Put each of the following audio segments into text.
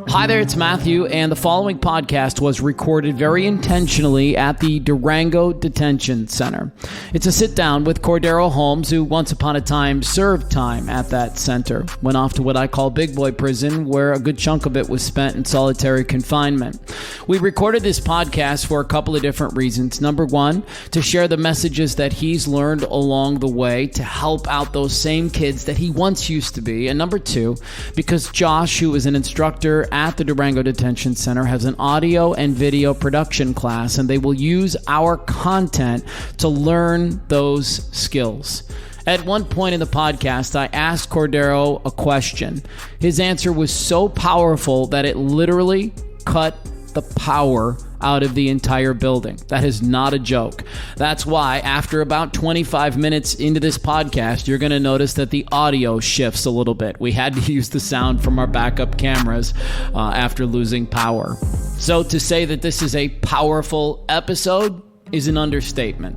Hi there, it's Mathew, and the following podcast was recorded very intentionally at the Durango Detention Center. It's a sit-down with Cordero Holmes, who once upon a time served time at that center, went off to what I call big boy prison, where a good chunk of it was spent in solitary confinement. We recorded this podcast for a couple of different reasons. Number one, to share the messages that he's learned along the way to help out those same kids that he once used to be. And number two, because Josh, who is an instructor at the Durango Detention Center, has an audio and video production class, and they will use our content to learn those skills. At one point in the podcast, I asked Cordero a question. His answer was so powerful that it literally cut the power out of the entire building. That is not a joke. That's why after about 25 minutes into this podcast, you're going to notice that the audio shifts a little bit. We had to use the sound from our backup cameras after losing power. So to say that this is a powerful episode is an understatement.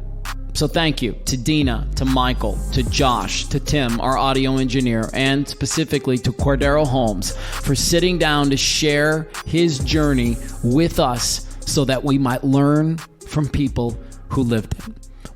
So thank you to Dina, to Michael, to Josh, to Tim, our audio engineer, and specifically to Cordero Holmes for sitting down to share his journey with us so that we might learn from people who lived it.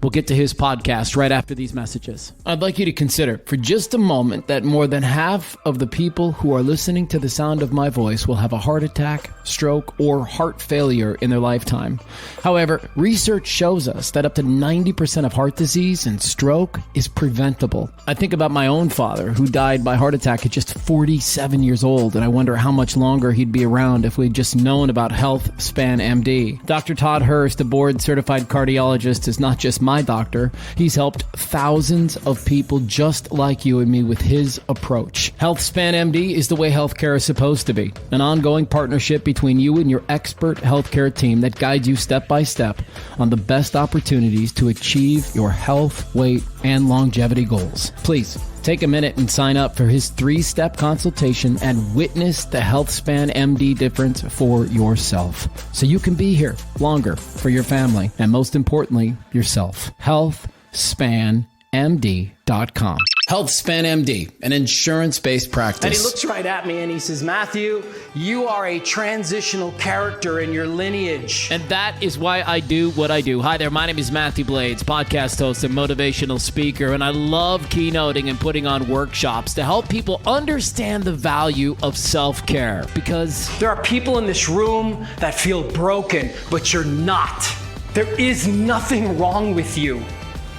We'll get to his podcast right after these messages. I'd like you to consider for just a moment that more than half of the people who are listening to the sound of my voice will have a heart attack, stroke, or heart failure in their lifetime. However, research shows us that up to 90% of heart disease and stroke is preventable. I think about my own father, who died by heart attack at just 47 years old, and I wonder how much longer he'd be around if we'd just known about Health Span MD. Dr. Todd Hurst, a board-certified cardiologist, is not just my doctor. He's helped thousands of people just like you and me with his approach. Health Span MD is the way healthcare is supposed to be. An ongoing partnership between you and your expert healthcare team that guides you step by step on the best opportunities to achieve your health, weight, and longevity goals. Please take a minute and sign up for his 3-step consultation and witness the Health Span MD difference for yourself, so you can be here longer for your family and, most importantly, yourself. HealthSpanMD.com. HealthSpan MD, an insurance-based practice. And he looks right at me and he says, Mathew, you are a transitional character in your lineage. And that is why I do what I do. Hi there, my name is Mathew Blades, podcast host and motivational speaker, and I love keynoting and putting on workshops to help people understand the value of self-care. Because there are people in this room that feel broken, but you're not. There is nothing wrong with you.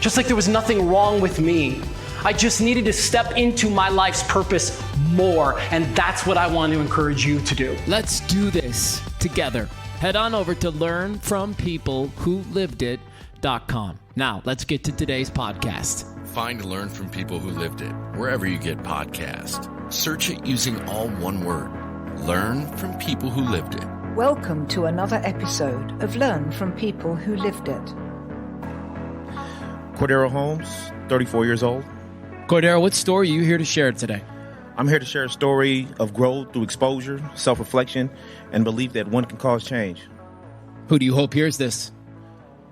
Just like there was nothing wrong with me. I just needed to step into my life's purpose more, and that's what I want to encourage you to do. Let's do this together. Head on over to learnfrompeoplewholiveit.com. Now, let's get to today's podcast. Find Learn from People Who Lived It wherever you get podcasts. Search it using all one word. Learn from People Who Lived It. Welcome to another episode of Learn from People Who Lived It. Cordero Holmes, 34 years old. Cordero, what story are you here to share today? I'm here to share a story of growth through exposure, self-reflection, and belief that one can cause change. Who do you hope hears this?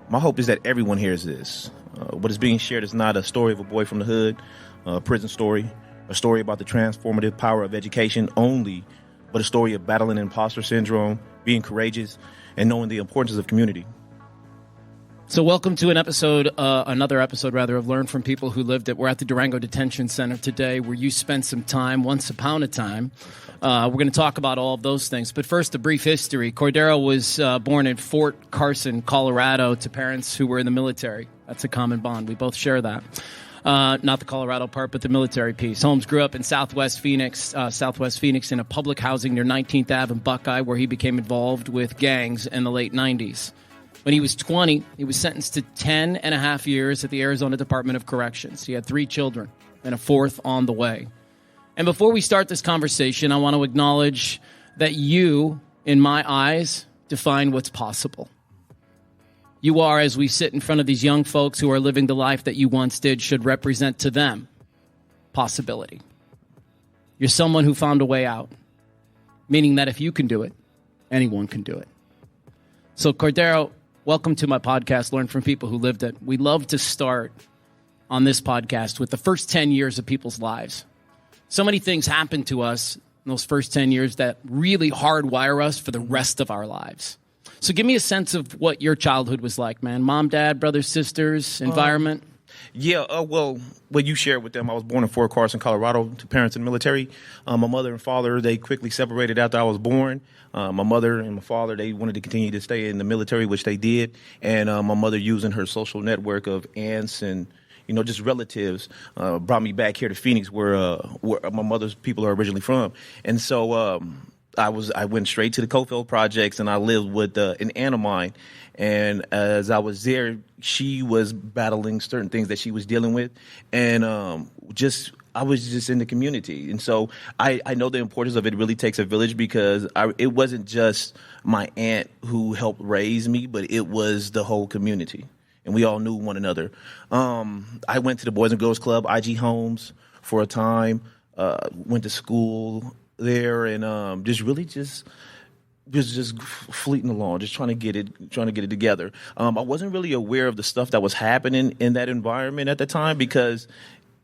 My hope is that everyone hears this. What is being shared is not a story of a boy from the hood, a prison story, a story about the transformative power of education only, but a story of battling imposter syndrome, being courageous, and knowing the importance of community. So welcome to another episode of Learn from People Who Lived It. We're at the Durango Detention Center today, where you spent some time once upon a time. We're going to talk about all of those things. But first, a brief history. Cordero was born in Fort Carson, Colorado, to parents who were in the military. That's a common bond. We both share that. Not the Colorado part, but the military piece. Holmes grew up in Southwest Phoenix in a public housing near 19th Ave and Buckeye, where he became involved with gangs in the late 90s. When he was 20, he was sentenced to 10 and a half years at the Arizona Department of Corrections. He had 3 children and a 4th on the way. And before we start this conversation, I want to acknowledge that you, in my eyes, define what's possible. You are, as we sit in front of these young folks who are living the life that you once did, should represent to them possibility. You're someone who found a way out, meaning that if you can do it, anyone can do it. So, Cordero, welcome to my podcast, Learn from People Who Lived It. We love to start on this podcast with the first 10 years of people's lives. So many things happen to us in those first 10 years that really hardwire us for the rest of our lives. So give me a sense of what your childhood was like, man. Mom, dad, brothers, sisters, environment. Well, what you shared with them, I was born in Fort Carson, Colorado, to parents in the military. My mother and father, they quickly separated after I was born. My mother and my father, they wanted to continue to stay in the military, which they did. And my mother, using her social network of aunts and just relatives, brought me back here to Phoenix, where my mother's people are originally from. And so I went straight to the Cofield Projects, and I lived with an aunt of mine. And as I was there, she was battling certain things that she was dealing with, and I was just in the community. And so I know the importance of it really takes a village, because it wasn't just my aunt who helped raise me, but it was the whole community. And we all knew one another. I went to the Boys and Girls Club, IG Homes, for a time. Went to school there, and just fleeting along, just trying to get it together. I wasn't really aware of the stuff that was happening in that environment at the time, because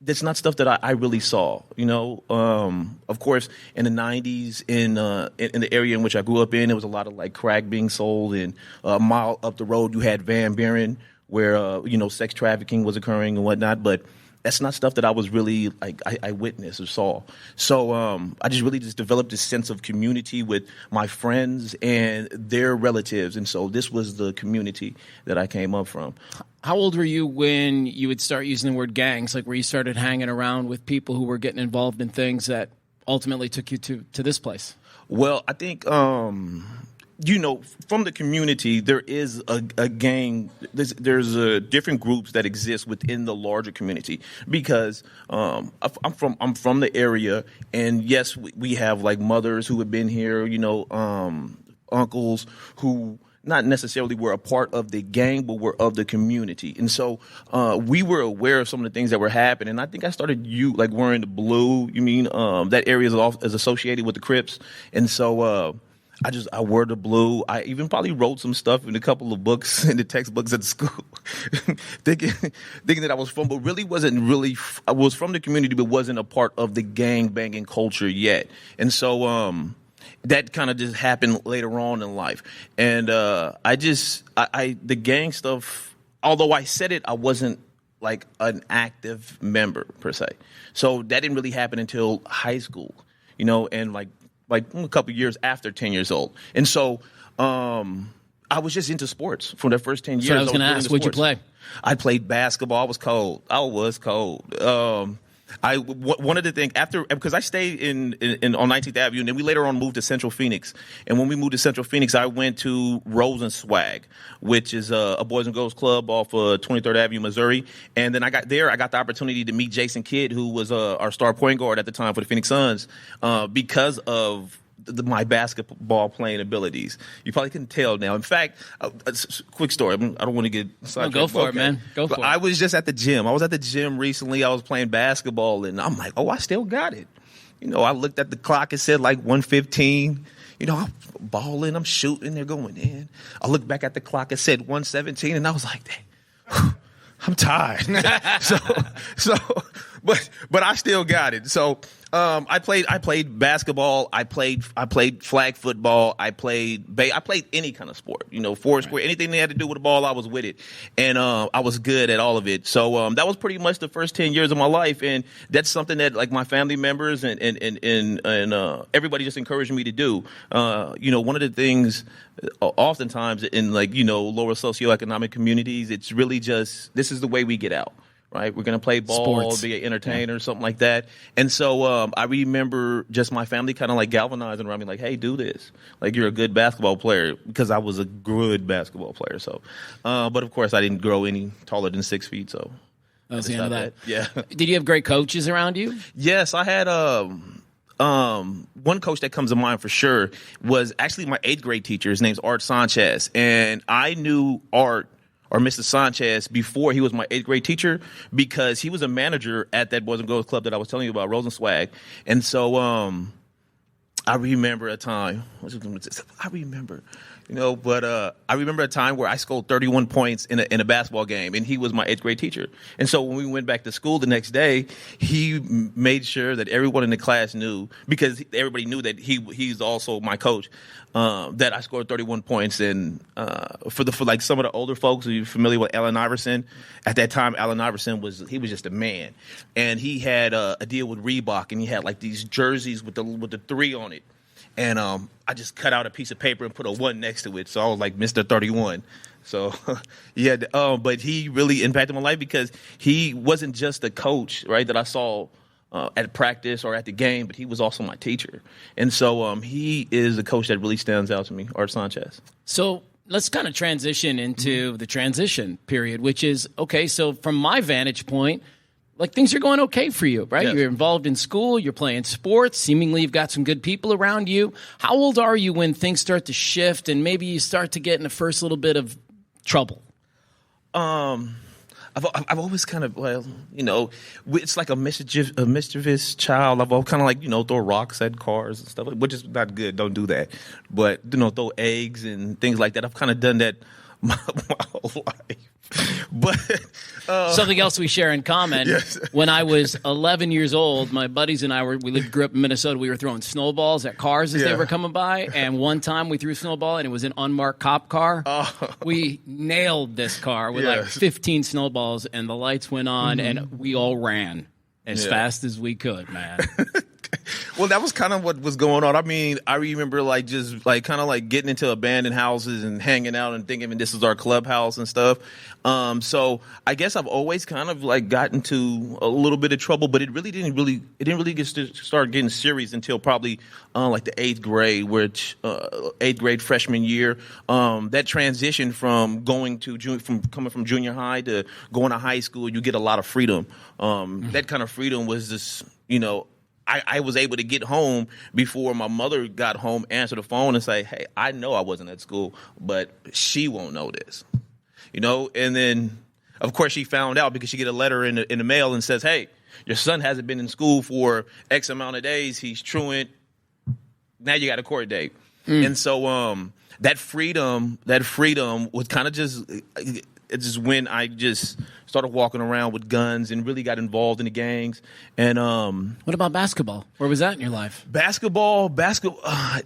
that's not stuff that I really saw. Of course, in the 90s, in the area in which I grew up in, there was a lot of like crack being sold, and a mile up the road you had Van Buren, where sex trafficking was occurring and whatnot. But that's not stuff that I was really I witnessed or saw. So I just developed this sense of community with my friends and their relatives, and so this was the community that I came up from. How old were you when you would start using the word gangs, like where you started hanging around with people who were getting involved in things that ultimately took you to this place? Well, I think from the community, there is a gang. There's different groups that exist within the larger community, because I'm from the area, and yes, we have like mothers who have been here, uncles who not necessarily were a part of the gang, but were of the community. And so we were aware of some of the things that were happening. And I think I started wearing the blue. That area is associated with the Crips. And so I wore the blue. I even probably wrote some stuff in a couple of books, in the textbooks at school, thinking that I was from, but really wasn't really. I was from the community, but wasn't a part of the gang banging culture yet. And so that kind of just happened later on in life. And the gang stuff, although I said it, I wasn't like an active member per se. So that didn't really happen until high school, and like a couple years after 10 years old. And so I was just into sports for the first 10 years. So I was going to ask, what'd you play? I played basketball. I was cold. One of the things because I stayed in on 19th Avenue, and then we later on moved to Central Phoenix. And when we moved to Central Phoenix, I went to Rosenswag, which is a Boys and Girls Club off 23rd Avenue, Missouri. And then I got the opportunity to meet Jason Kidd, who was our star point guard at the time for the Phoenix Suns, because of my basketball playing abilities. You probably couldn't tell now. In fact, quick story. I don't want to get sidetracked. No, go for it, man. Go for it. I was just at the gym. I was at the gym recently. I was playing basketball, and I'm like, I still got it. I looked at the clock. It said like 1:15. I'm balling. I'm shooting. They're going in. I looked back at the clock. It said 1:17, and I was like, dang, I'm tired. But I still got it. So I played basketball. I played flag football. I played any kind of sport. Four square, anything that had to do with the ball, I was with it, and I was good at all of it. So that was pretty much the first 10 years of my life, and that's something that like my family members and everybody just encouraged me to do. One of the things oftentimes in lower socioeconomic communities, it's really just this is the way we get out. Right, we're gonna play ball, sports, be an entertainer, something like that. And so I remember just my family kind of like galvanizing around me, like, "Hey, do this! Like, you're a good basketball player," because I was a good basketball player. So, but of course, I didn't grow any taller than 6 feet. So that was the end of that. Yeah. Did you have great coaches around you? Yes, I had. One coach that comes to mind for sure was actually my 8th grade teacher. His name's Art Sanchez, and I knew Art, or Mr. Sanchez, before he was my 8th grade teacher, because he was a manager at that Boys and Girls Club that I was telling you about, Rosenswag. And so I remember a time. But I remember a time where I scored 31 points in a basketball game, and he was my 8th grade teacher. And so when we went back to school the next day, he made sure that everyone in the class knew, because everybody knew that he's also my coach, that I scored 31 points. And for like some of the older folks who are familiar with Allen Iverson, at that time Allen Iverson was just a man, and he had a deal with Reebok, and he had like these jerseys with the 3 on it. And I just cut out a piece of paper and put a 1 next to it. So I was like Mr. 31. So, yeah, but he really impacted my life, because he wasn't just a coach, right, that I saw at practice or at the game, but he was also my teacher. And so he is a coach that really stands out to me, Art Sanchez. So let's kind of transition into the transition period, which is, okay, so from my vantage point, like, things are going okay for you, right? Yes. You're involved in school, you're playing sports, seemingly you've got some good people around you. How old are you when things start to shift and maybe you start to get in the first little bit of trouble? I've always kind of, it's like a mischievous child. I've always kind of like, throw rocks at cars and stuff, which is not good. Don't do that. But, throw eggs and things like that. I've kind of done that my whole life. But something else we share in common. Yes. When I was 11 years old, my buddies and I grew up in Minnesota. We were throwing snowballs at cars as they were coming by. And one time we threw a snowball and it was an unmarked cop car. We nailed this car with like 15 snowballs, and the lights went on and we all ran as fast as we could, man. Well, that was kind of what was going on. I mean, I remember just getting into abandoned houses and hanging out and thinking this is our clubhouse and stuff. So I guess I've always kind of got into a little bit of trouble, but it didn't really start getting serious until probably the 8th grade, which 8th grade freshman year. That transition from coming from junior high to going to high school, you get a lot of freedom. That kind of freedom was just, I was able to get home before my mother got home, answer the phone and say, hey, I know I wasn't at school, but she won't know this, And then, of course, she found out because she get a letter in the mail and says, hey, your son hasn't been in school for X amount of days. He's truant. Now you got a court date. And so that freedom was kind of it's just when I just started walking around with guns and really got involved in the gangs. And what about basketball? Where was that in your life? Basketball,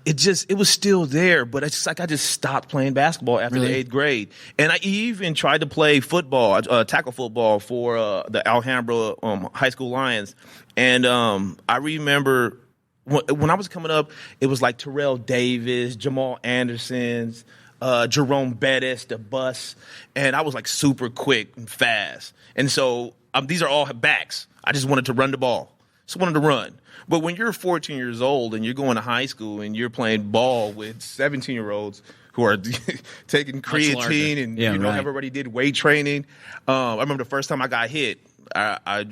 it was still there, but it's just like I just stopped playing basketball after the 8th grade. And I even tried to play football, tackle football for the Alhambra High School Lions. And I remember when I was coming up, it was like Terrell Davis, Jamal Anderson's, Jerome Bettis, the bus, and I was like super quick and fast. And so these are all backs. I just wanted to run the ball. Just wanted to run. But when you're 14 years old and you're going to high school and you're playing ball with 17-year-olds who are taking creatine and have already did weight training. I remember the first time I got hit, I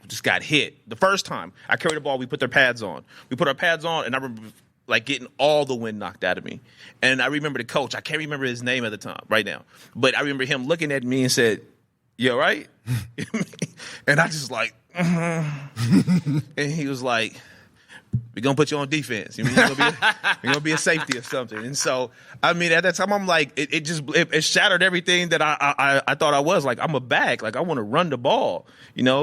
just got hit. The first time I carried the ball, we put their pads on. We put our pads on, and I remember getting all the wind knocked out of me. And I remember the coach. I can't remember his name at the time right now. But I remember him looking at me and said, you all right? And I just and he was like, we're going to put you on defense. You're going to be a safety or something. And so, I mean, at that time, I'm like, it shattered everything that I thought I was. Like, I'm a back. Like, I want to run the ball,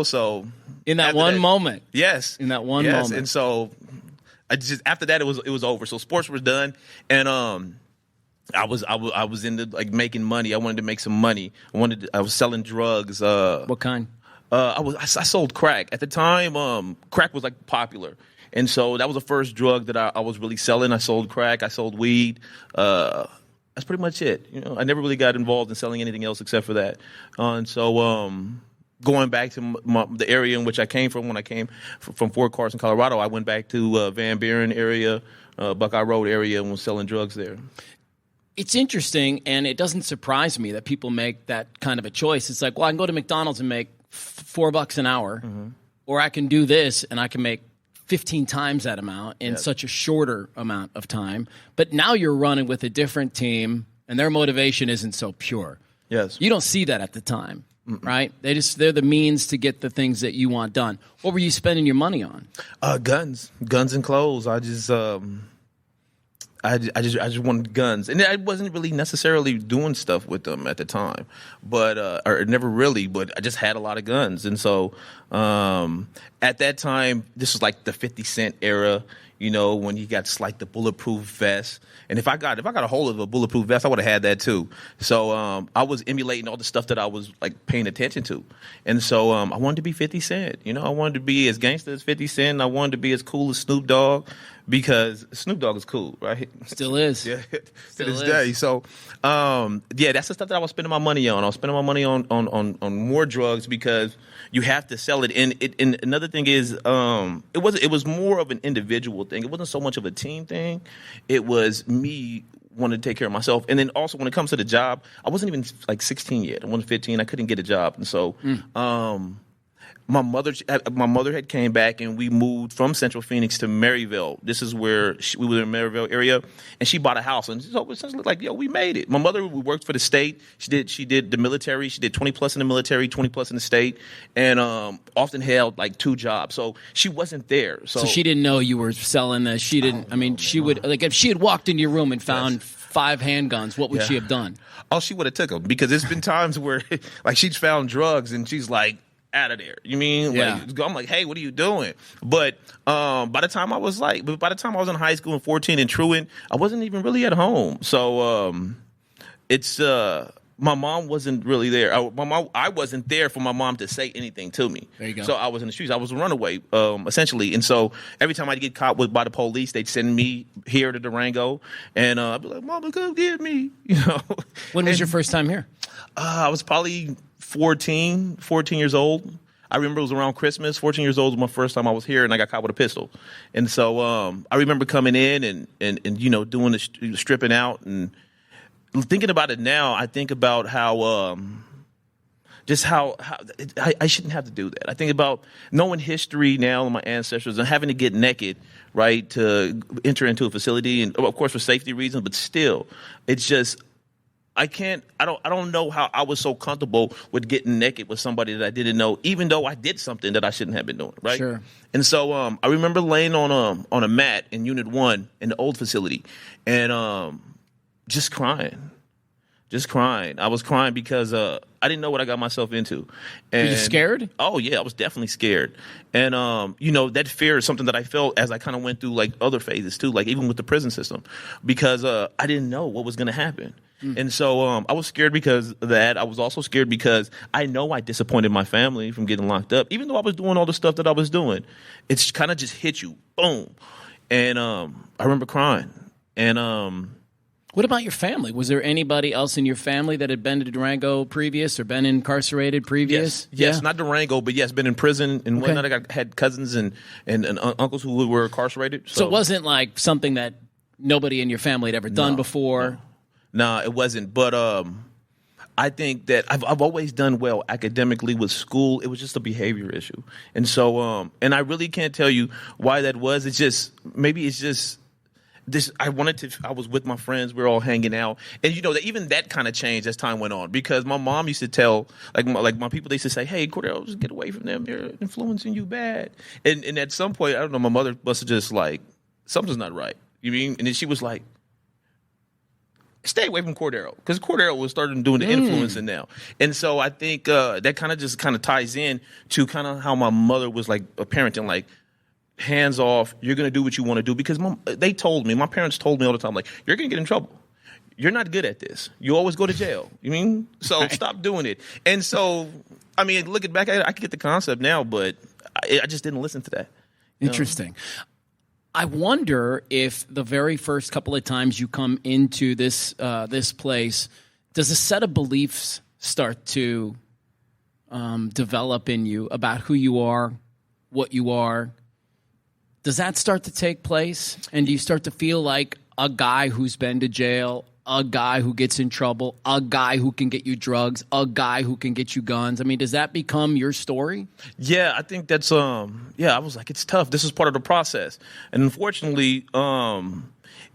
So. In that one moment. Yes. In that one moment. And so, after that, it was over. So sports was done, and I was into making money. I wanted to make some money. I was selling drugs. What kind? I sold crack at the time. Crack was popular, and so that was the first drug that I was really selling. I sold crack. I sold weed. That's pretty much it. I never really got involved in selling anything else except for that. And so. Going back to the area in which I came from when I came from Fort Carson, Colorado, I went back to Van Buren area, Buckeye Road area, and was selling drugs there. It's interesting, and it doesn't surprise me that people make that kind of a choice. It's like, well, I can go to McDonald's and make $4 an hour, or I can do this and I can make 15 times that amount in such a shorter amount of time. But now you're running with a different team, and their motivation isn't so pure. Yes. You don't see that at the time. Right? They're the means to get the things that you want done. What were you spending your money on? Guns and clothes. I just I just wanted guns, and I wasn't really necessarily doing stuff with them at the time, but or never really. But I just had a lot of guns, and so at that time, this was like the 50 Cent era. You know, when you got like the bulletproof vest, and if I got a hold of a bulletproof vest, I would have had that too. So I was emulating all the stuff that I was like paying attention to, and so I wanted to be 50 Cent. You know, I wanted to be as gangster as 50 Cent. I wanted to be as cool as Snoop Dogg, because Snoop Dogg is cool, right? Still is. Yeah, to this day. So yeah, that's the stuff that I was spending my money on. I was spending my money on more drugs because you have to sell it. And another thing is, it was more of an individual thing. It wasn't so much of a team thing. It was me wanting to take care of myself. And then also when it comes to the job, I wasn't even like 16 yet. I wasn't 15. I couldn't get a job. And so my mother had came back, and we moved from Central Phoenix to Maryville. This is where we were in the Maryville area, and she bought a house. And so it essentially like, yo, we made it. My mother worked for the state. She did the military. She did 20 plus in the military, 20 plus in the state, and often held like 2 jobs. So she wasn't there. So she didn't know you were selling this. She didn't. I mean, she would, like, if she had walked into your room and found 5 handguns, what would she have done? Oh, she would have took them, because there's been times where like she's found drugs and she's like, out of there. You mean? Yeah. Like, I'm like, hey, what are you doing? But by the time I was in high school in 14 in Truant, I wasn't even really at home. So it's my mom wasn't really there. I wasn't there for my mom to say anything to me. There you go. So I was in the streets. I was a runaway, essentially. And so every time I'd get caught by the police, they'd send me here to Durango, and I'd be like, "Mama, come get me." You know. When was your first time here? I was probably 14 years old. I remember it was around Christmas. 14 years old was my first time I was here, and I got caught with a pistol. And so I remember coming in and you know, doing the stripping out, and thinking about it now, I think about how I shouldn't have to do that. I think about knowing history now and my ancestors, and having to get naked, right, to enter into a facility, and of course for safety reasons, but still, it's just, I don't know how I was so comfortable with getting naked with somebody that I didn't know, even though I did something that I shouldn't have been doing, right? Sure. And so I remember laying on a mat in Unit 1 in the old facility, and just crying. I was crying because I didn't know what I got myself into. And, were you scared? Oh, yeah, I was definitely scared. And, you know, that fear is something that I felt as I kind of went through, like, other phases, too, like even with the prison system, because I didn't know what was going to happen. And so I was scared because of that. I was also scared because I know I disappointed my family from getting locked up. Even though I was doing all the stuff that I was doing, it's kind of just hit you. Boom. And I remember crying. And what about your family? Was there anybody else in your family that had been to Durango previous or been incarcerated previous? Yes, not Durango, but yes, been in prison and whatnot. I had cousins and uncles who were incarcerated. So it wasn't like something that nobody in your family had ever done before? No, it wasn't. But I think that I've always done well academically with school. It was just a behavior issue. And so, and I really can't tell you why that was. It's just this. I was with my friends. We were all hanging out, and you know that even that kind of changed as time went on, because my mom used to tell my people. They used to say, "Hey, Cordero, just get away from them. They're influencing you bad." And at some point, I don't know, my mother must have just like, something's not right. You mean? And then she was like, stay away from Cordero, because Cordero was starting doing the influencing now. And so I think that kind of ties in to kind of how my mother was like a parenting, like, hands off, you're going to do what you want to do. Because my parents told me all the time, like, you're going to get in trouble. You're not good at this. You always go to jail. You mean? So stop doing it. And so, I mean, looking back, I can get the concept now, but I just didn't listen to that. Interesting. I wonder if the very first couple of times you come into this place, does a set of beliefs start to develop in you about who you are, what you are? Does that start to take place? And do you start to feel like a guy who's been to jail, a guy who gets in trouble, a guy who can get you drugs, a guy who can get you guns. I mean, does that become your story? Yeah, I think that's I was like, it's tough. This is part of the process, and unfortunately,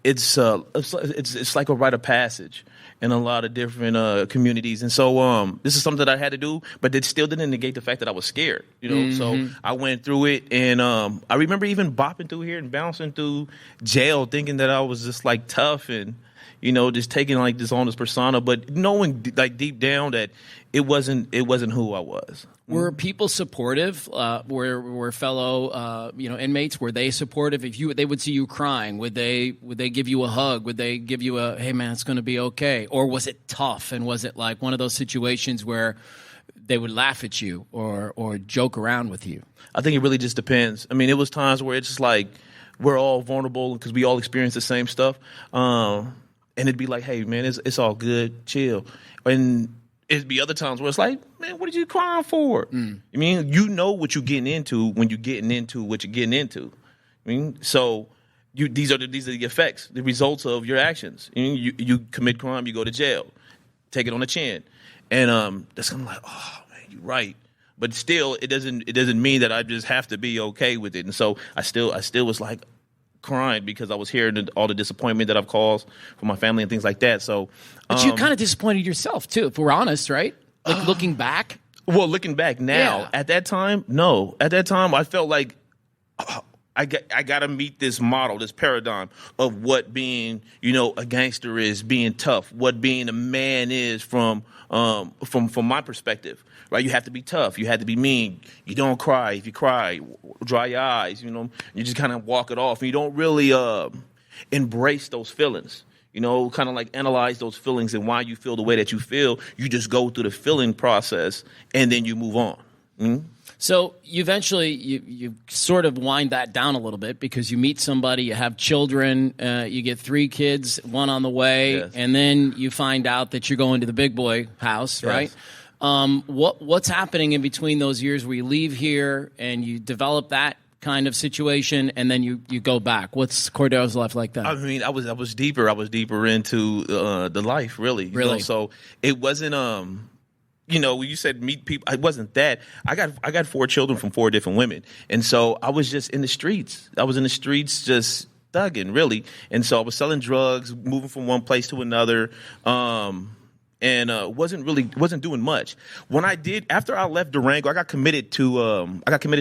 it's like a rite of passage in a lot of different communities. And so this is something that I had to do, but it still didn't negate the fact that I was scared, you know. So I went through it, and I remember even bopping through here and bouncing through jail thinking that I was just like tough and, you know, just taking like this on this persona, but knowing like deep down that it wasn't who I was. Were people supportive? Were fellow inmates, were they supportive? If they would see you crying, would they give you a hug? Would they give you a, hey man, it's going to be okay? Or was it tough? And was it like one of those situations where they would laugh at you or joke around with you? I think it really just depends. I mean, it was times where it's just like we're all vulnerable because we all experience the same stuff. And it'd be like, hey man, it's all good, chill. And it'd be other times where it's like, man, what are you crying for? I mean, you know what you're getting into when you're getting into what you're getting into. I mean, so these are the effects, the results of your actions. You commit crime, you go to jail, take it on the chin, and that's kind of like, oh man, you're right. But still, it doesn't mean that I just have to be okay with it. And so I still was like crying because I was hearing all the disappointment that I've caused for my family and things like that. So, but you kind of disappointed yourself too, if we're honest, right? Like looking back. Well, looking back now, Yeah. At that time, no. At that time, I felt like I got to meet this model, this paradigm of what being, a gangster is, being tough, what being a man is from my perspective. Right, you have to be tough. You have to be mean. You don't cry. If you cry, dry your eyes. You just kind of walk it off. And you don't really embrace those feelings. Kind of like analyze those feelings and why you feel the way that you feel. You just go through the feeling process and then you move on. Mm-hmm. So you eventually you sort of wind that down a little bit because you meet somebody, you have children, you get 3 kids, 1 on the way, Yes. and then you find out that you're going to the big boy house, Yes. right? What's happening in between those years where you leave here and you develop that kind of situation and then you go back? What's Cordero's life like then? I mean, I was deeper. I was deeper into the life, really. Really? So it wasn't. When you said meet people, it wasn't that. I got 4 children from 4 different women, and so I was just in the streets. I was in the streets just thugging, really. And so I was selling drugs, moving from one place to another. And wasn't doing much. After I left Durango, I got committed to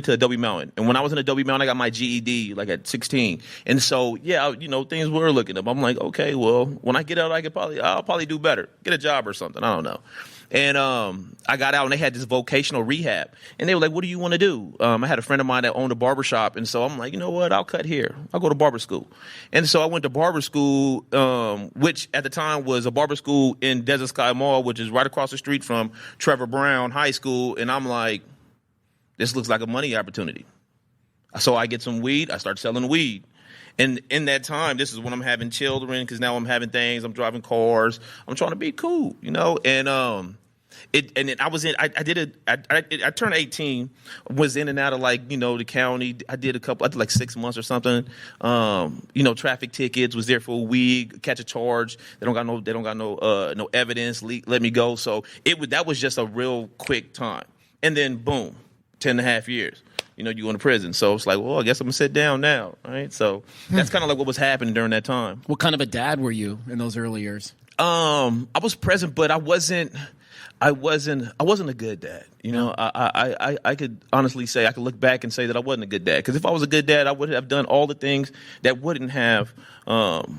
Adobe Mountain. And when I was in Adobe Mountain, I got my GED like at 16. And so things were looking up. I'm like, okay, well, when I get out, I'll probably do better, get a job or something. I don't know. And I got out and they had this vocational rehab. And they were like, what do you want to do? I had a friend of mine that owned a barbershop. And so I'm like, you know what? I'll cut here. I'll go to barber school. And so I went to barber school, which at the time was a barber school in Desert Sky Mall, which is right across the street from Trevor Brown High School. And I'm like, this looks like a money opportunity. So I get some weed. I start selling weed. And in that time, this is when I'm having children because now I'm having things. I'm driving cars. I'm trying to be cool, And I turned 18, was in and out of the county. I did like 6 months or something. Traffic tickets, was there for a week, catch a charge. They don't got no evidence. Let me go. So that was just a real quick time. And then boom, 10.5 years. You go into prison. So it's like, well, I guess I'm gonna sit down now. Right. So that's kind of like what was happening during that time. What kind of a dad were you in those early years? I was present, but I wasn't a good dad. I could honestly say, I could look back and say that I wasn't a good dad. Because if I was a good dad, I would have done all the things that wouldn't have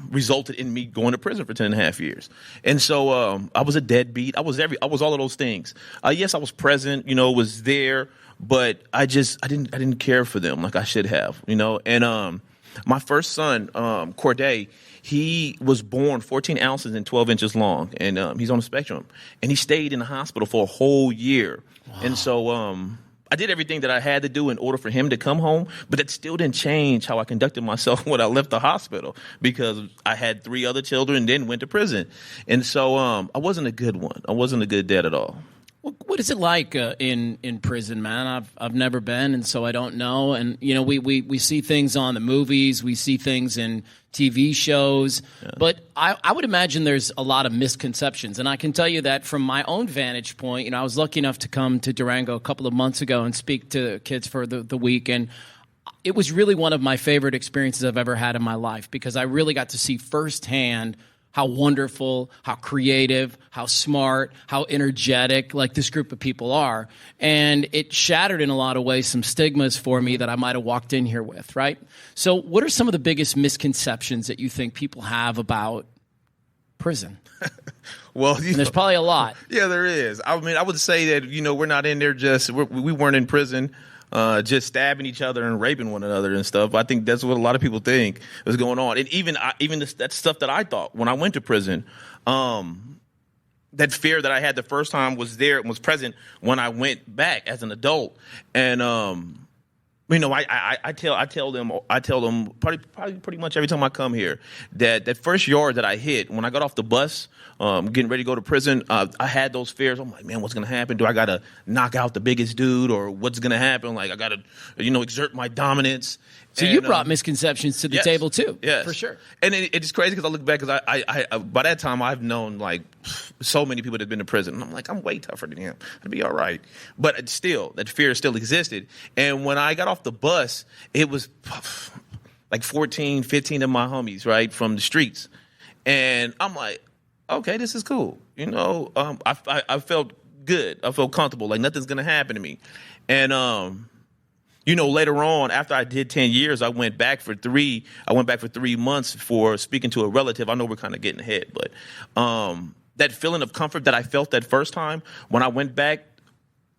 resulted in me going to prison for 10.5 years. And so I was a deadbeat. I was all of those things. Yes, I was present, was there, but I didn't care for them like I should have, And my first son, Cordero, he was born 14 ounces and 12 inches long, and he's on the spectrum. And he stayed in the hospital for a whole year. Wow. And so I did everything that I had to do in order for him to come home, but it still didn't change how I conducted myself when I left the hospital because I had 3 other children and then went to prison. And so I wasn't a good one. I wasn't a good dad at all. What is it like in prison, man? I've never been, and so I don't know. And you know, we see things on the movies, we see things in TV shows, but I would imagine there's a lot of misconceptions. And I can tell you that from my own vantage point. You know, I was lucky enough to come to Durango a couple of months ago and speak to kids for the week, and it was really one of my favorite experiences I've ever had in my life, because I really got to see firsthand how wonderful, how creative, how smart, how energetic, like this group of people are. And it shattered in a lot of ways some stigmas for me that I might have walked in here with, right? So what are some of the biggest misconceptions that you think people have about prison? Well, there's probably a lot. Yeah, there is. I mean, I would say that, we're not in there we weren't in prison just stabbing each other and raping one another and stuff. I think that's what a lot of people think is going on. And even that stuff that I thought when I went to prison, that fear that I had the first time was present when I went back as an adult. And, I tell them probably pretty much every time I come here that first yard that I hit when I got off the bus, getting ready to go to prison, I had those fears. I'm like, man, what's going to happen? Do I got to knock out the biggest dude, or what's going to happen? Like, I got to, exert my dominance. So you brought misconceptions to the table too. Yes. For sure. And it's crazy because I look back, because I by that time I've known like so many people that have been to prison. And I'm like, I'm way tougher than him. I'd be all right. But still, that fear still existed. And when I got off the bus, it was like 14, 15 of my homies, right, from the streets. And I'm like, okay, this is cool. I felt good. I felt comfortable. Like nothing's going to happen to me. And, later on, after I did 10 years, I went back for 3 months for speaking to a relative. I know we're kind of getting ahead, but that feeling of comfort that I felt that first time when I went back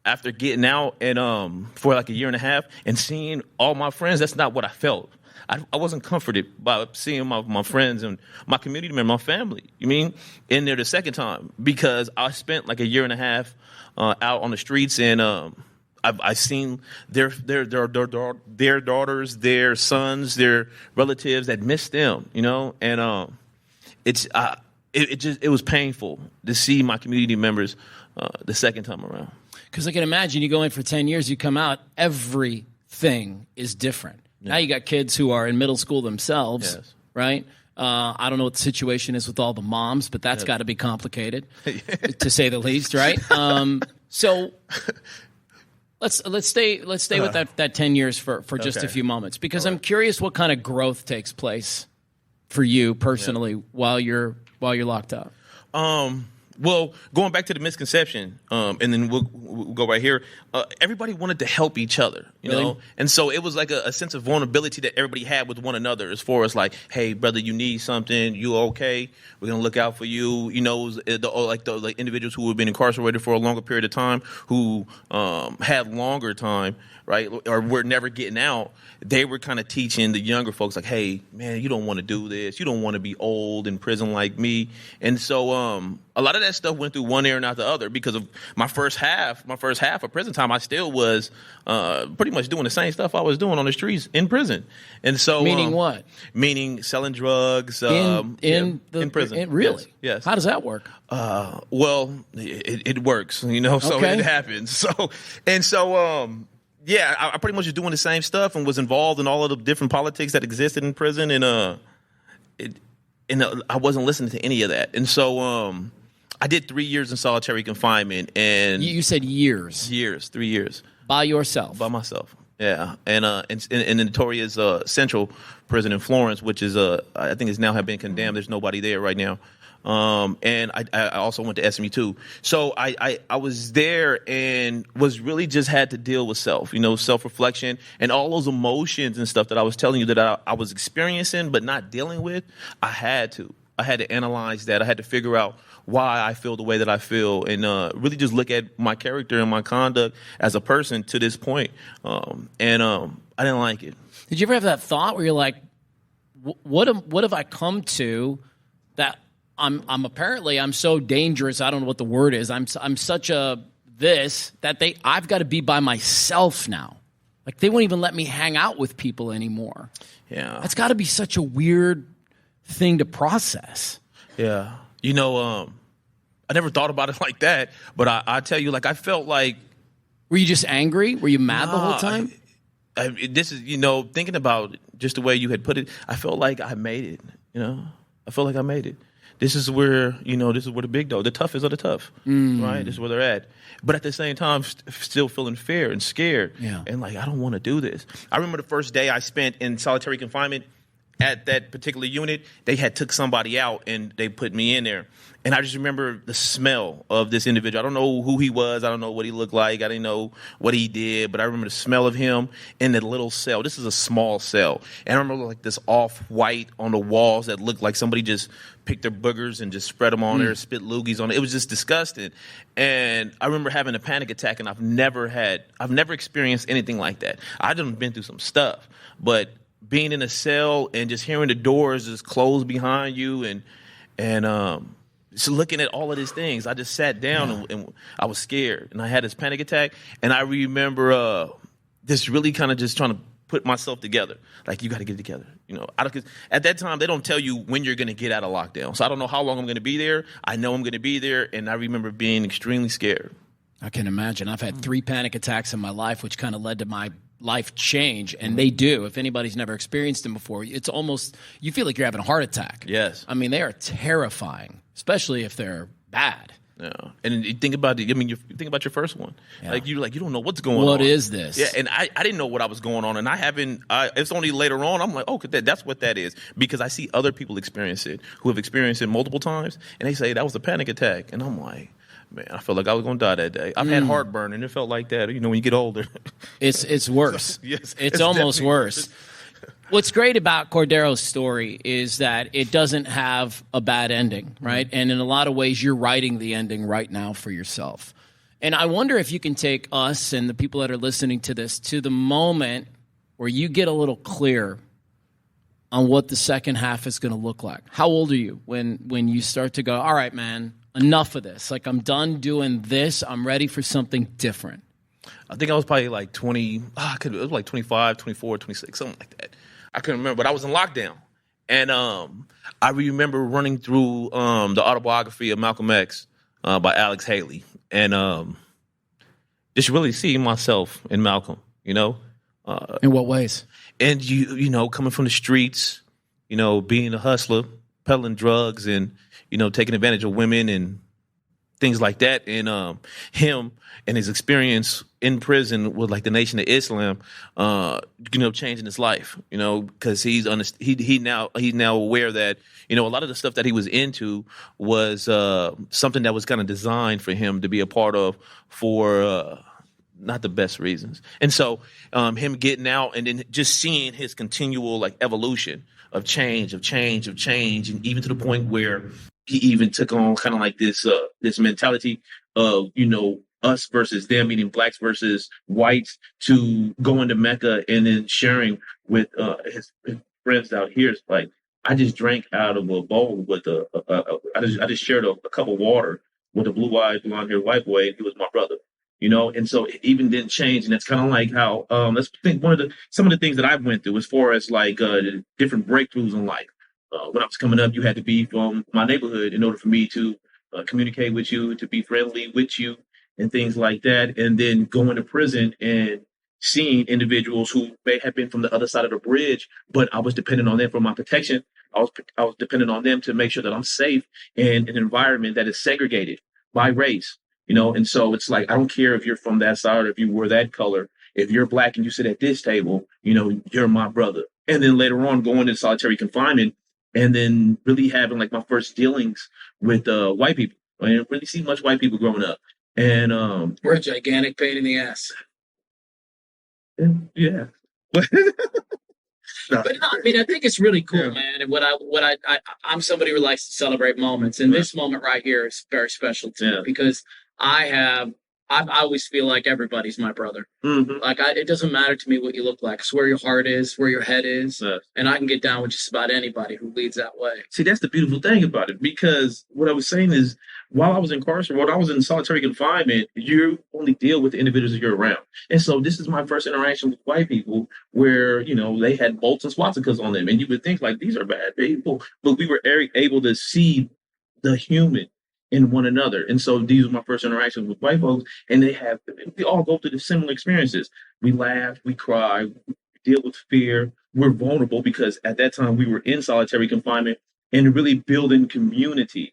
after getting out and for like a year and a half and seeing all my friends, that's not what I felt. I wasn't comforted by seeing my friends and my community members, my family, in there the second time, because I spent like a year and a half out on the streets, and I've seen their daughters, their sons, their relatives that missed them, and it was painful to see my community members the second time around. Because I can imagine you go in for 10 years, you come out, everything is different. Yeah. Now you got kids who are in middle school themselves, yes. Right? I don't know what the situation is with all the moms, but that's got to be complicated, to say the least, right? So let's stay with that 10 years for just a few moments, because I'm curious what kind of growth takes place for you personally while you're locked up. Well, going back to the misconception, and then we'll go right here. Everybody wanted to help each other, you know, and so it was like a sense of vulnerability that everybody had with one another, as far as like, hey, brother, you need something, you okay? We're gonna look out for you. The individuals who have been incarcerated for a longer period of time, who had longer time, right, or were never getting out. They were kind of teaching the younger folks, like, hey, man, you don't want to do this. You don't want to be old in prison like me. And so a lot of that stuff went through one ear and out the other, because of my first half of prison time, I still was pretty much doing the same stuff I was doing on the streets in prison. And so, meaning what? Meaning selling drugs in prison. Really? Yes. How does that work? Well, it works, so it happens. Yeah, I pretty much was doing the same stuff and was involved in all of the different politics that existed in prison, and I wasn't listening to any of that. And so I did 3 years in solitary confinement. And you said years? 3 years. By yourself? By myself, yeah. And in the notorious Central Prison in Florence, which is I think it's now have been condemned. There's nobody there right now. And I also went to SMU too. So I was there and was really just had to deal with self-reflection and all those emotions and stuff that I was telling you that I was experiencing but not dealing with. I had to analyze that. I had to figure out why I feel the way that I feel, and really just look at my character and my conduct as a person to this point. And I didn't like it. Did you ever have that thought where you're like, what have I come to that I'm so dangerous, I don't know what the word is. I'm such a this that I've got to be by myself now. Like, they won't even let me hang out with people anymore. Yeah. That's got to be such a weird thing to process. Yeah. I never thought about it like that. But I tell you, like, I felt like. Were you just angry? Were you mad the whole time? This is, thinking about just the way you had put it, I felt like I made it, I felt like I made it. This is where, this is where the big dog, the toughest are the tough, right? This is where they're at. But at the same time, still feeling fear and scared. Yeah. And like, I don't want to do this. I remember the first day I spent in solitary confinement at that particular unit, they had took somebody out and they put me in there. And I just remember the smell of this individual. I don't know who he was. I don't know what he looked like. I didn't know what he did. But I remember the smell of him in that little cell. This is a small cell. And I remember like this off-white on the walls that looked like somebody just picked their boogers and just spread them on there, spit loogies on it. It was just disgusting. And I remember having a panic attack, and I've never experienced anything like that. I've been through some stuff. But being in a cell and just hearing the doors just close behind you and so looking at all of these things, I just sat down and I was scared, and I had this panic attack. And I remember just really kind of just trying to put myself together. Like, you got to get it together. Cause at that time, they don't tell you when you're going to get out of lockdown. So I don't know how long I'm going to be there. I know I'm going to be there. And I remember being extremely scared. I can imagine. I've had 3 panic attacks in my life, which kind of led to my life change. And they do. If anybody's never experienced them before, it's almost, you feel like you're having a heart attack. Yes. I mean, they are terrifying, especially if they're bad. Yeah. And you think about it. I mean, you think about your first one. Yeah. You don't know what's going on. What is this? Yeah. And I didn't know what I was going on. And it's only later on, I'm like, oh, that's what that is. Because I see other people experience it who have experienced it multiple times. And they say that was a panic attack. And I'm like, man, I felt like I was going to die that day. I've had heartburn, and it felt like that, when you get older. It's worse. Yes, it's almost worse. What's great about Cordero's story is that it doesn't have a bad ending, right? And in a lot of ways, you're writing the ending right now for yourself. And I wonder if you can take us and the people that are listening to this to the moment where you get a little clear on what the second half is going to look like. How old are you when you start to go, all right, man, enough of this. Like, I'm done doing this. I'm ready for something different. I think I was probably like 20. It was like 25, 24, 26, something like that. I couldn't remember, but I was in lockdown. And I remember running through the autobiography of Malcolm X by Alex Haley. And just really seeing myself in Malcolm, In what ways? And, coming from the streets, being a hustler, peddling drugs and, taking advantage of women and things like that. And him and his experience in prison with like the Nation of Islam, changing his life, because he's now aware that, a lot of the stuff that he was into was something that was kind of designed for him to be a part of for not the best reasons. And so him getting out and then just seeing his continual like evolution of change, and even to the point where he even took on kind of like this mentality of, us versus them, meaning blacks versus whites, to going to Mecca and then sharing with his friends out here. It's like, I just drank out of a bowl with I just shared a cup of water with a blue-eyed, blonde-haired white boy, and he was my brother. And so it even didn't change. And it's kind of like how, let's think some of the things that I went through as far as like different breakthroughs in life. When I was coming up, you had to be from my neighborhood in order for me to communicate with you, to be friendly with you and things like that. And then going to prison and seeing individuals who may have been from the other side of the bridge, but I was dependent on them for my protection. I was dependent on them to make sure that I'm safe in an environment that is segregated by race. And so it's like, I don't care if you're from that side or if you were that color. If you're black and you sit at this table, you're my brother. And then later on, going into solitary confinement and then really having like my first dealings with white people. I didn't really see much white people growing up. And we're a gigantic pain in the ass. Yeah. But no, I mean, I think it's really cool, man. And I'm somebody who likes to celebrate moments, and this moment right here is very special to me because I always feel like everybody's my brother. Mm-hmm. Like it doesn't matter to me what you look like. It's where your heart is, where your head is, and I can get down with just about anybody who leads that way. See, that's the beautiful thing about it, because what I was saying is, while I was incarcerated, when I was in solitary confinement, you only deal with the individuals that you're around. And so this is my first interaction with white people where, they had bolts and swastikas on them. And you would think like, these are bad people. But we were able to see the human in one another. And so these were my first interactions with white folks, and we all go through the similar experiences. We laugh, we cry, we deal with fear. We're vulnerable because at that time we were in solitary confinement and really building community,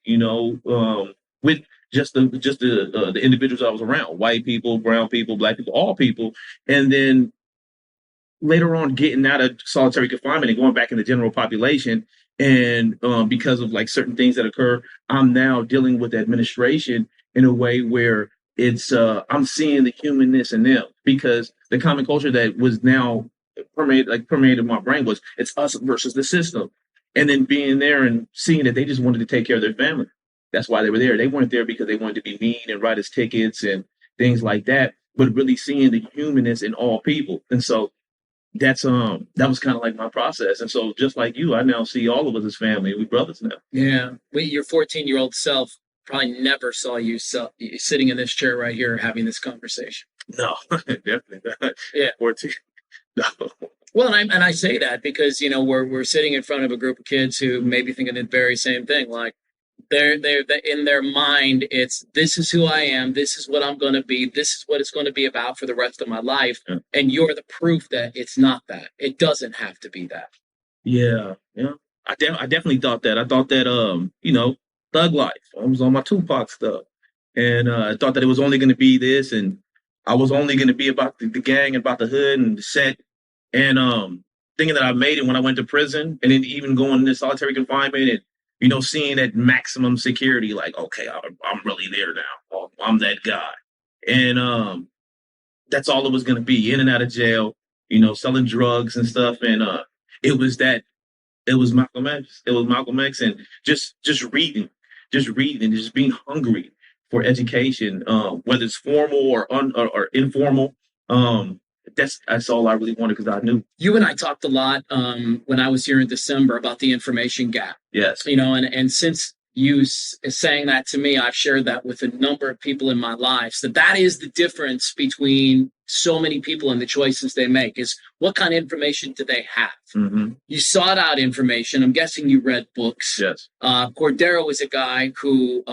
with just the individuals I was around, white people, brown people, black people, all people. And then later on getting out of solitary confinement and going back in the general population. And because of like certain things that occur, I'm now dealing with administration in a way where it's I'm seeing the humanness in them, because the common culture that was now permeated my brain was it's us versus the system. And then being there and seeing that they just wanted to take care of their family. That's why they were there. They weren't there because they wanted to be mean and write us tickets and things like that, but really seeing the humanness in all people. And so that was kind of like my process. And so just like you, I now see all of us as family. We brothers now. Yeah. Your 14-year-old self probably never saw you sitting in this chair right here having this conversation. No, definitely not. Yeah. 14. No. Well, and I say that because, we're sitting in front of a group of kids who may be thinking the very same thing. Like they're in their mind, it's this is who I am. This is what I'm going to be. This is what it's going to be about for the rest of my life. Yeah. And you're the proof that it's not that. It doesn't have to be that. Yeah. Yeah. I definitely thought that. I thought that, thug life. I was on my Tupac stuff. And I thought that it was only going to be this. And I was only going to be about the gang and about the hood and the set. And thinking that I made it when I went to prison, and then even going into solitary confinement and, seeing that maximum security, like, okay, I'm really there now. I'm that guy. And that's all it was going to be, in and out of jail, selling drugs and stuff. And it was Malcolm X. It was Malcolm X, and just reading, and just being hungry for education, whether it's formal or informal. That's all I really wanted, because I knew. You and I talked a lot when I was here in December about the information gap. Yes. And since you saying that to me, I've shared that with a number of people in my life. So that is the difference between so many people and the choices they make, is what kind of information do they have? Mm-hmm. You sought out information. I'm guessing you read books. Yes. Cordero is a guy who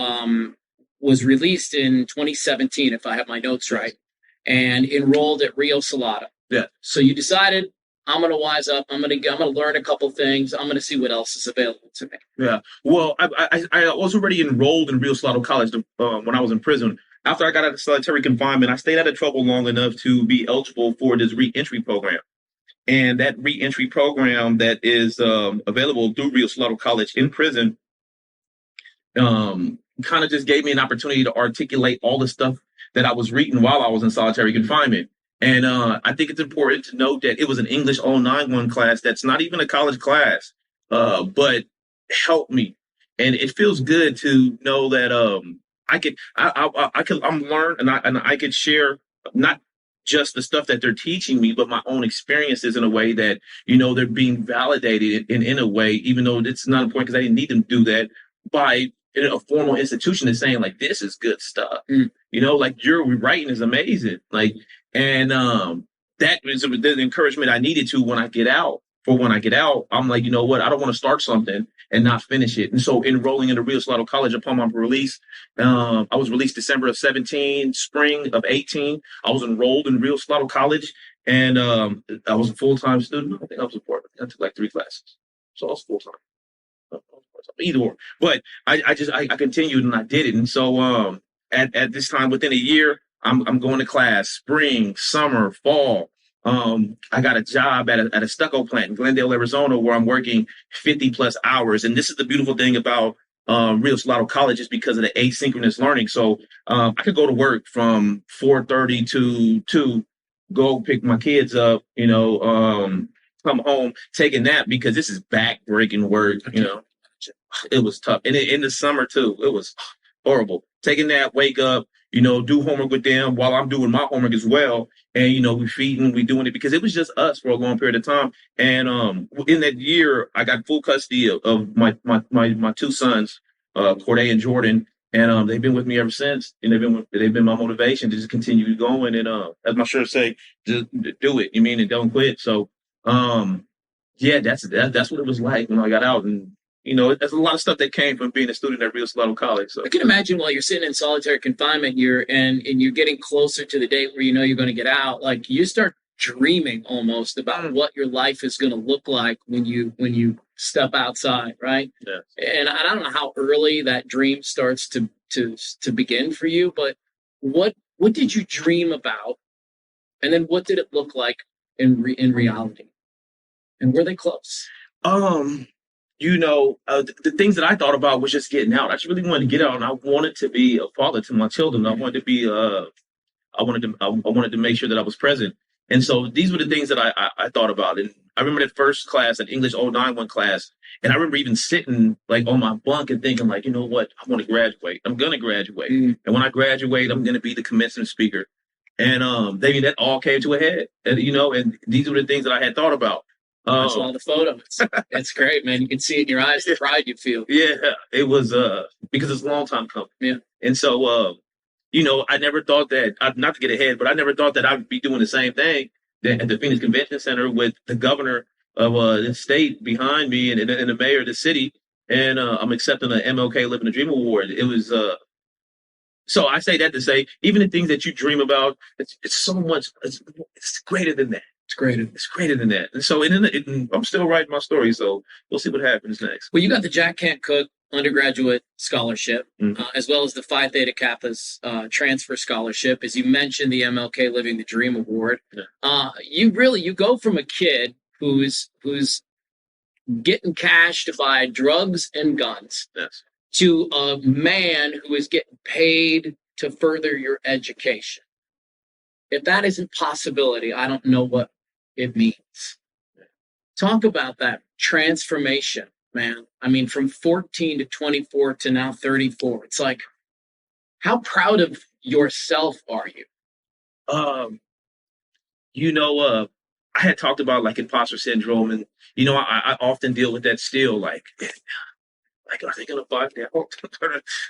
was released in 2017, if I have my notes right, and enrolled at Rio Salado. Yeah. So you decided, I'm going to wise up. I'm going to learn a couple things. I'm going to see what else is available to me. Yeah. Well, I was already enrolled in Rio Salado College when I was in prison. After I got out of solitary confinement, I stayed out of trouble long enough to be eligible for this reentry program. And that reentry program that is available through Rio Salado College in prison kind of just gave me an opportunity to articulate all the stuff that I was reading while I was in solitary confinement. And I think it's important to note that it was an English 091 class that's not even a college class, but helped me. And it feels good to know that I'm learned, and I could share not just the stuff that they're teaching me, but my own experiences in a way that, they're being validated in a way, even though it's not important because I didn't need them to do that, by a formal institution is saying, like, this is good stuff. Like, your writing is amazing. Like, and that was the encouragement I needed to when I get out. For when I get out, I'm like, you know what? I don't want to start something and not finish it. And so enrolling into Rio Salado College upon my release, I was released December of 17, spring of 18. I was enrolled in Rio Salado College, and I was a full-time student. I think I was a part. I took like 3 classes. So I was full-time. Either or. But I continued and I did it. And so at this time, within a year, I'm going to class, spring, summer, fall. I got a job at a stucco plant in Glendale, Arizona, where I'm working 50 plus hours. And this is the beautiful thing about Rio Salado College, is because of the asynchronous learning. So I could go to work from 4:30 to 2, go pick my kids up, come home, take a nap, because this is back-breaking work, It was tough. And in the summer, too, it was horrible. Take a nap, wake up, do homework with them while I'm doing my homework as well. And, we feeding, we doing it, because it was just us for a long period of time. And in that year, I got full custody of my 2 sons, Cordero and Jordan. And they've been with me ever since. And they've been my motivation to just continue going. And as my shirt say, just do it, and don't quit. So, yeah, that's what it was like when I got out. And there's a lot of stuff that came from being a student at Rio Salado College. So I can imagine while you're sitting in solitary confinement, you're getting closer to the date where you're going to get out. Like you start dreaming almost about what your life is going to look like when you step outside, right? Yeah. And I don't know how early that dream starts to begin for you, but what did you dream about, and then what did it look like in reality, and were they close? The things that I thought about was just getting out. I just really wanted to get out, and I wanted to be a father to my children. I wanted to be, I wanted to make sure that I was present. And so these were the things that I thought about. And I remember that first class, that English 091 class, and I remember even sitting like on my bunk and thinking like, you know what, I want to graduate. I'm going to graduate. And when I graduate, I'm going to be the commencement speaker. And that all came to a head, and these were the things that I had thought about. I saw the photo. It's great, man. You can see it in your eyes, the pride you feel. Yeah, it was because it's a long time coming. Yeah. And so, I never thought that, not to get ahead, but I never thought that I would be doing the same thing at the Phoenix Convention Center with the governor of the state behind me and the mayor of the city. And I'm accepting an MLK Living the Dream Award. It was, so I say that to say, even the things that you dream about, it's so much, it's greater than that. It's greater than that. And so I'm still writing my story, so we'll see what happens next. Well, you got the Jack Kent Cooke undergraduate scholarship, as well as the Phi Theta Kappa's transfer scholarship. As you mentioned, the MLK Living the Dream Award. Yeah. You go from a kid who's getting cash to buy drugs and guns, yes, to a man who is getting paid to further your education. If that isn't possibility, I don't know what it means. Talk about that transformation, man. I mean, from 14 to 24 to now 34. It's like, how proud of yourself are you? I had talked about like imposter syndrome, and I often deal with that still. Like, are they gonna find out?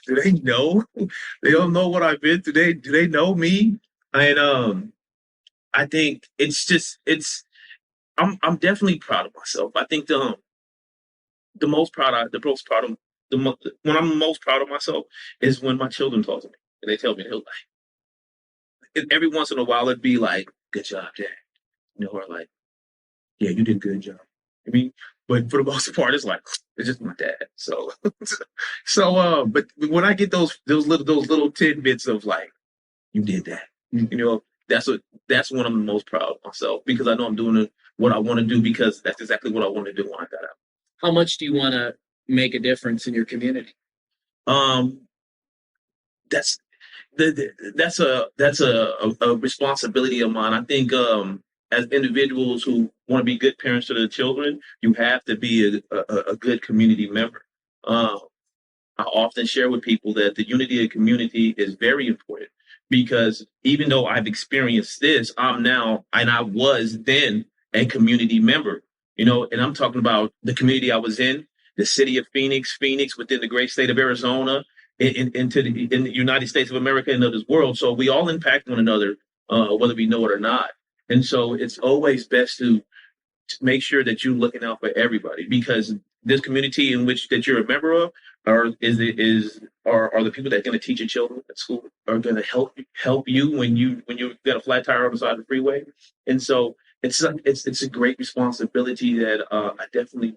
Do they know? They don't know what I've been through. Do they know me? And I think I'm definitely proud of myself. I think when I'm most proud of myself is when my children talk to me and they tell me, they're like, every once in a while it'd be like, "Good job, Dad," or like, "Yeah, you did a good job." I mean, but for the most part, it's just my dad. So, but when I get those little tidbits of like, "You did that," that's when I'm the most proud of myself, because I know I'm doing what I want to do, because that's exactly what I want to do when I got out. How much do you want to make a difference in your community? That's a responsibility of mine. I think as individuals who want to be good parents to their children, you have to be a good community member. I often share with people that the unity of community is very important, because even though I've experienced this, I'm now, and I was then, a community member, and I'm talking about the community I was in, the city of Phoenix within the great state of Arizona, in the United States of America and of this world. So we all impact one another, whether we know it or not. And so it's always best to make sure that you're looking out for everybody, because this community in which that you're a member of are the people that are going to teach your children at school, are going to help you when you've got a flat tire on the side of the freeway. And so it's a great responsibility that I definitely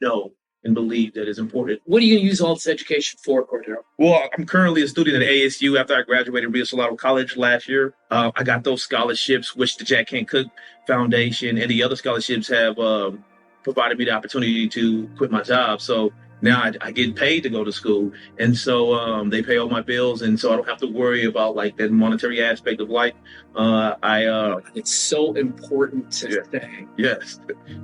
know and believe that is important. What are you going to use all this education for, Cordero? Well, I'm currently a student at ASU after I graduated Rio Salado College last year. I got those scholarships, which the Jack Kent Cooke Foundation and the other scholarships have provided me the opportunity to quit my job. So now I get paid to go to school. And so they pay all my bills. And so I don't have to worry about like that monetary aspect of life. It's so important to say. Yes.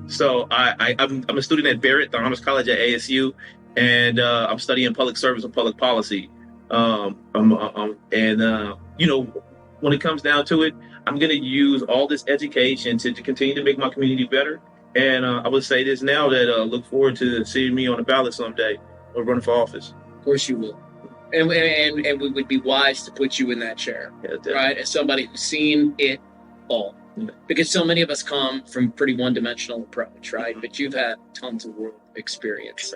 So I'm a student at Barrett, the Honors College at ASU, and I'm studying public service and public policy. When it comes down to it, I'm going to use all this education to continue to make my community better. And I would say this now, that look forward to seeing me on the ballot someday or running for office. Of course you will. And we would be wise to put you in that chair, right? As somebody who's seen it all. Yeah. Because so many of us come from pretty one-dimensional approach, right? But you've had tons of world experience.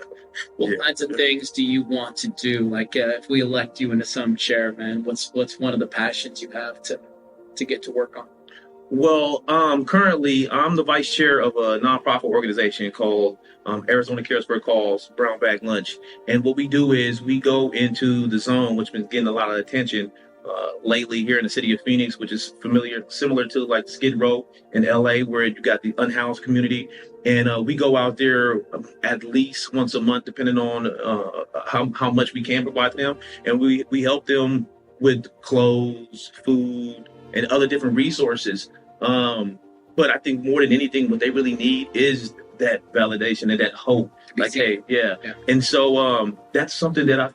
What kinds of things do you want to do? Like if we elect you into some chair, man, what's one of the passions you have to get to work on? Well, currently I'm the vice chair of a nonprofit organization called Arizona Cares for a Cause Brown Bag Lunch. And what we do is we go into the zone, which has been getting a lot of attention lately here in the city of Phoenix, which is similar to like Skid Row in LA, where you got the unhoused community. And we go out there at least once a month, depending on how much we can provide to them. And we help them with clothes, food, and other different resources. But I think more than anything, what they really need is that validation and that hope. Like, hey, yeah. And so that's something that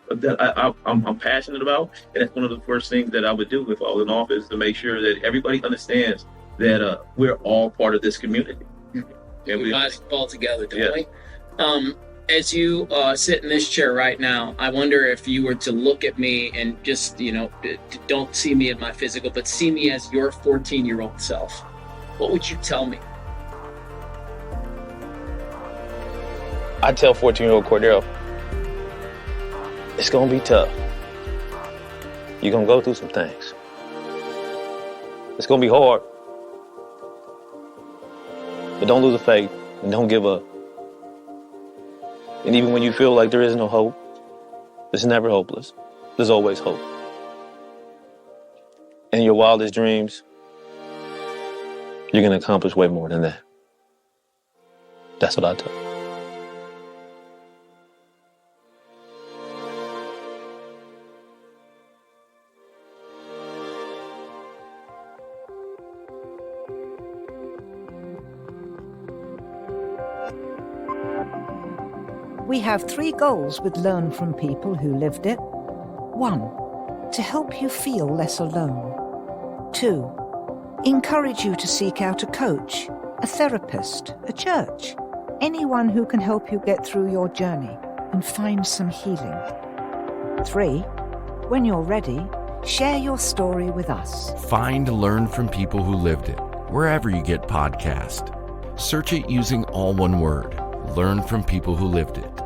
I'm passionate about. And that's one of the first things that I would do if I was in office, to make sure that everybody understands that we're all part of this community. And we guys all together, don't we? As you sit in this chair right now, I wonder if you were to look at me and just, don't see me in my physical, but see me as your 14-year-old self. What would you tell me? I tell 14-year-old Cordero, it's going to be tough. You're going to go through some things. It's going to be hard. But don't lose the faith and don't give up. And even when you feel like there is no hope, it's never hopeless. There's always hope. In your wildest dreams, you're going to accomplish way more than that. That's what I tell you. We have 3 goals with Learn from People Who Lived It. 1. To help you feel less alone. 2. Encourage you to seek out a coach, a therapist, a church, anyone who can help you get through your journey and find some healing. 3. When you're ready, share your story with us. Find Learn from People Who Lived It wherever you get podcasts. Search it using all one word. Learn from People Who Lived It.